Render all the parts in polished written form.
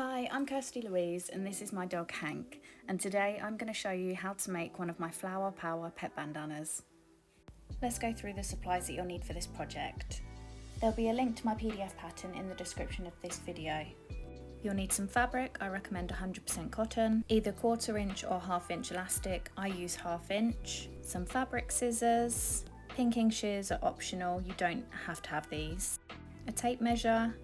Hi, I'm Kirsty Louise and this is my dog Hank, and today I'm going to show you how to make one of my Flower Power pet bandanas. Let's go through the supplies that you'll need for this project. There'll be a link to my PDF pattern in the description of this video. You'll need some fabric. I recommend 100% cotton, either 1/4 inch or 1/2 inch elastic. I use 1/2 inch. Some fabric scissors. Pinking shears are optional, you don't have to have these. A tape measure.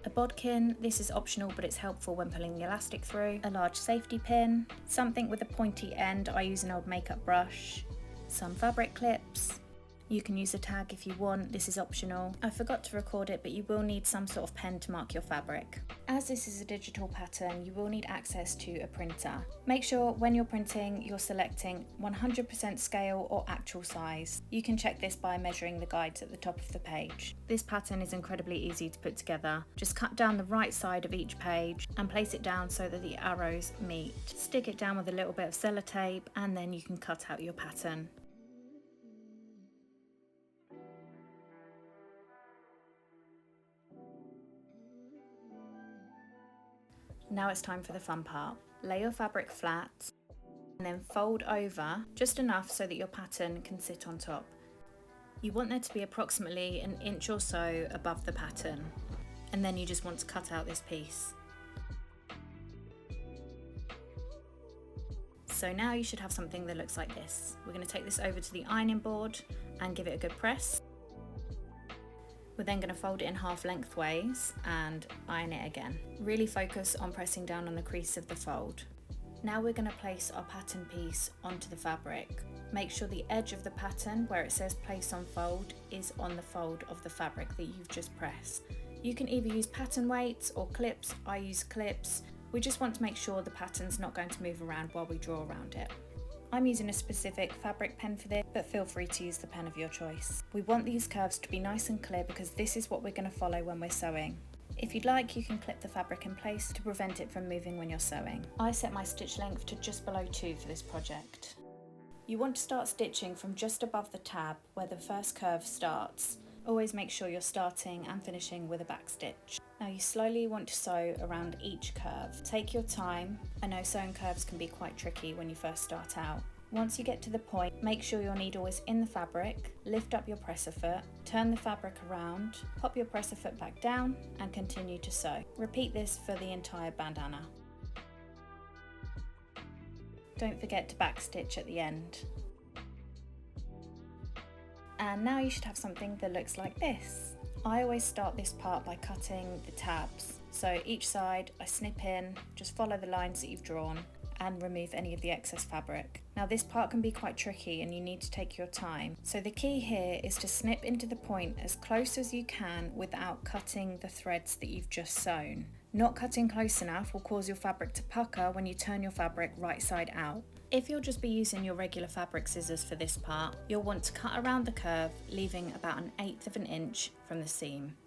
A bodkin, this is optional but it's helpful when pulling the elastic through. A large safety pin, something with a pointy end, I use an old makeup brush. Some fabric clips. You can use a tag if you want, this is optional. I forgot to record it, but you will need some sort of pen to mark your fabric. As this is a digital pattern, you will need access to a printer. Make sure when you're printing, you're selecting 100% scale or actual size. You can check this by measuring the guides at the top of the page. This pattern is incredibly easy to put together. Just cut down the right side of each page and place it down so that the arrows meet. Stick it down with a little bit of sellotape and then you can cut out your pattern. Now it's time for the fun part. Lay your fabric flat and then fold over just enough so that your pattern can sit on top. You want there to be approximately 1 inch or so above the pattern, and then you just want to cut out this piece. So now you should have something that looks like this. We're going to take this over to the ironing board and give it a good press. We're then going to fold it in half lengthways and iron it again. Really focus on pressing down on the crease of the fold. Now we're going to place our pattern piece onto the fabric. Make sure the edge of the pattern where it says place on fold is on the fold of the fabric that you've just pressed. You can either use pattern weights or clips. I use clips. We just want to make sure the pattern's not going to move around while we draw around it. I'm using a specific fabric pen for this, but feel free to use the pen of your choice. We want these curves to be nice and clear because this is what we're going to follow when we're sewing. If you'd like, you can clip the fabric in place to prevent it from moving when you're sewing. I set my stitch length to just below 2 for this project. You want to start stitching from just above the tab where the first curve starts. Always make sure you're starting and finishing with a back stitch. Now you slowly want to sew around each curve. Take your time. I know sewing curves can be quite tricky when you first start out. Once you get to the point, make sure your needle is in the fabric, lift up your presser foot, turn the fabric around, pop your presser foot back down and continue to sew. Repeat this for the entire bandana. Don't forget to back stitch at the end. And now you should have something that looks like this. I always start this part by cutting the tabs. So each side I snip in, just follow the lines that you've drawn and remove any of the excess fabric. Now this part can be quite tricky and you need to take your time. So the key here is to snip into the point as close as you can without cutting the threads that you've just sewn. Not cutting close enough will cause your fabric to pucker when you turn your fabric right side out. If you'll just be using your regular fabric scissors for this part, you'll want to cut around the curve, leaving about 1/8 of an inch from the seam.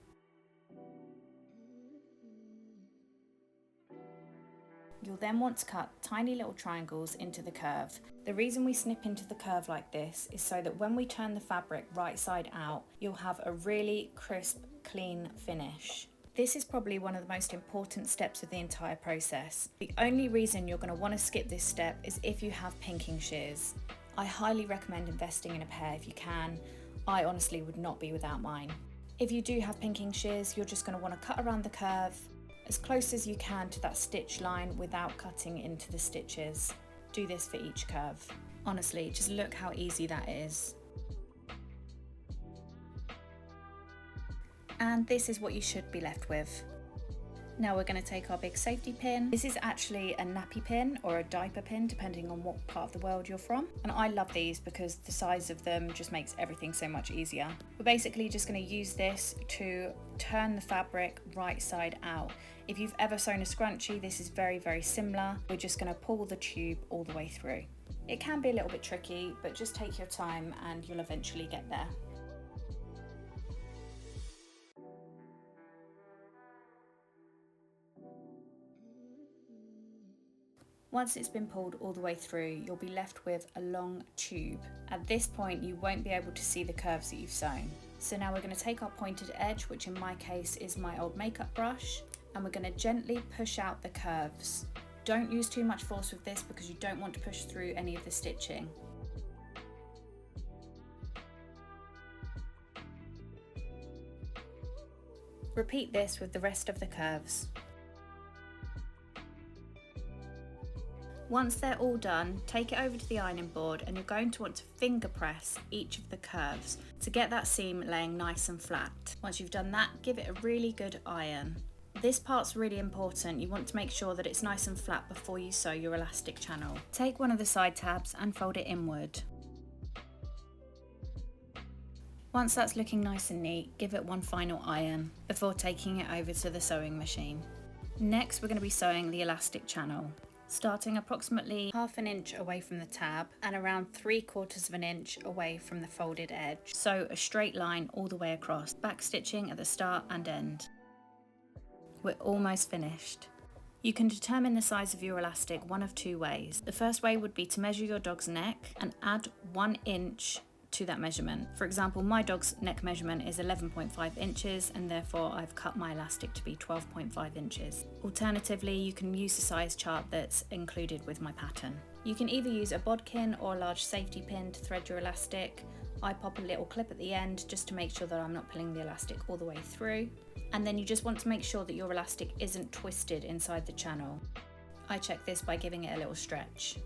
You'll then want to cut tiny little triangles into the curve. The reason we snip into the curve like this is so that when we turn the fabric right side out, you'll have a really crisp, clean finish. This is probably one of the most important steps of the entire process. The only reason you're going to want to skip this step is if you have pinking shears. I highly recommend investing in a pair if you can. I honestly would not be without mine. If you do have pinking shears, you're just going to want to cut around the curve as close as you can to that stitch line without cutting into the stitches. Do this for each curve. Honestly, just look how easy that is. And this is what you should be left with. Now we're going to take our big safety pin. This is actually a nappy pin or a diaper pin depending on what part of the world you're from. And I love these because the size of them just makes everything so much easier. We're basically just going to use this to turn the fabric right side out. If you've ever sewn a scrunchie, this is very, very similar. We're just going to pull the tube all the way through. It can be a little bit tricky, but just take your time and you'll eventually get there. Once it's been pulled all the way through, you'll be left with a long tube. At this point, you won't be able to see the curves that you've sewn. So now we're going to take our pointed edge, which in my case is my old makeup brush, and we're going to gently push out the curves. Don't use too much force with this because you don't want to push through any of the stitching. Repeat this with the rest of the curves. Once they're all done, take it over to the ironing board and you're going to want to finger press each of the curves to get that seam laying nice and flat. Once you've done that, give it a really good iron. This part's really important. You want to make sure that it's nice and flat before you sew your elastic channel. Take one of the side tabs and fold it inward. Once that's looking nice and neat, give it one final iron before taking it over to the sewing machine. Next, we're going to be sewing the elastic channel. Starting approximately half an inch away from the tab and around 3/4 of an inch away from the folded edge. Sew a straight line all the way across, back stitching at the start and end. We're almost finished. You can determine the size of your elastic one of two ways. The first way would be to measure your dog's neck and add 1 inch to that measurement. For example, my dog's neck measurement is 11.5 inches and therefore I've cut my elastic to be 12.5 inches. Alternatively, you can use the size chart that's included with my pattern. You can either use a bodkin or a large safety pin to thread your elastic. I pop a little clip at the end just to make sure that I'm not pulling the elastic all the way through. And then you just want to make sure that your elastic isn't twisted inside the channel. I check this by giving it a little stretch.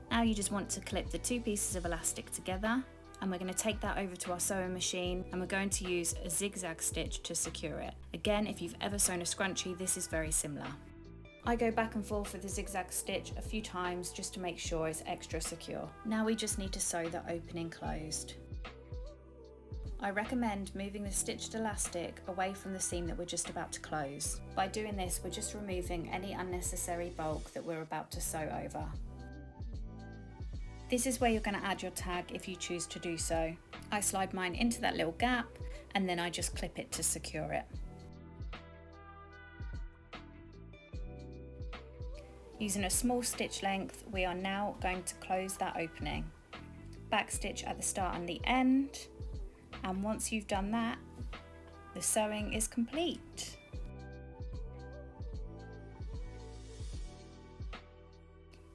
Now you just want to clip the two pieces of elastic together, and we're going to take that over to our sewing machine and we're going to use a zigzag stitch to secure it. Again, if you've ever sewn a scrunchie, this is very similar. I go back and forth with the zigzag stitch a few times just to make sure it's extra secure. Now we just need to sew the opening closed. I recommend moving the stitched elastic away from the seam that we're just about to close. By doing this, we're just removing any unnecessary bulk that we're about to sew over. This is where you're going to add your tag if you choose to do so. I slide mine into that little gap and then I just clip it to secure it. Using a small stitch length, we are now going to close that opening. Back stitch at the start and the end, and once you've done that, the sewing is complete.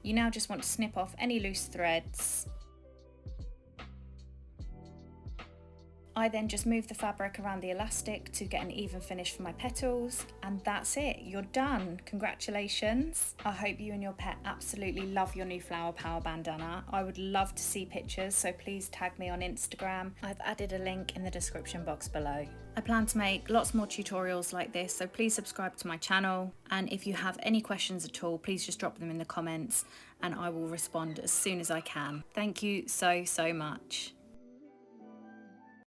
You now just want to snip off any loose threads. I then just move the fabric around the elastic to get an even finish for my petals, and that's it, you're done. Congratulations. I hope you and your pet absolutely love your new Flower Power bandana. I would love to see pictures, so please tag me on Instagram. I've added a link in the description box below. I plan to make lots more tutorials like this, so please subscribe to my channel, and if you have any questions at all, please just drop them in the comments and I will respond as soon as I can. Thank you so much.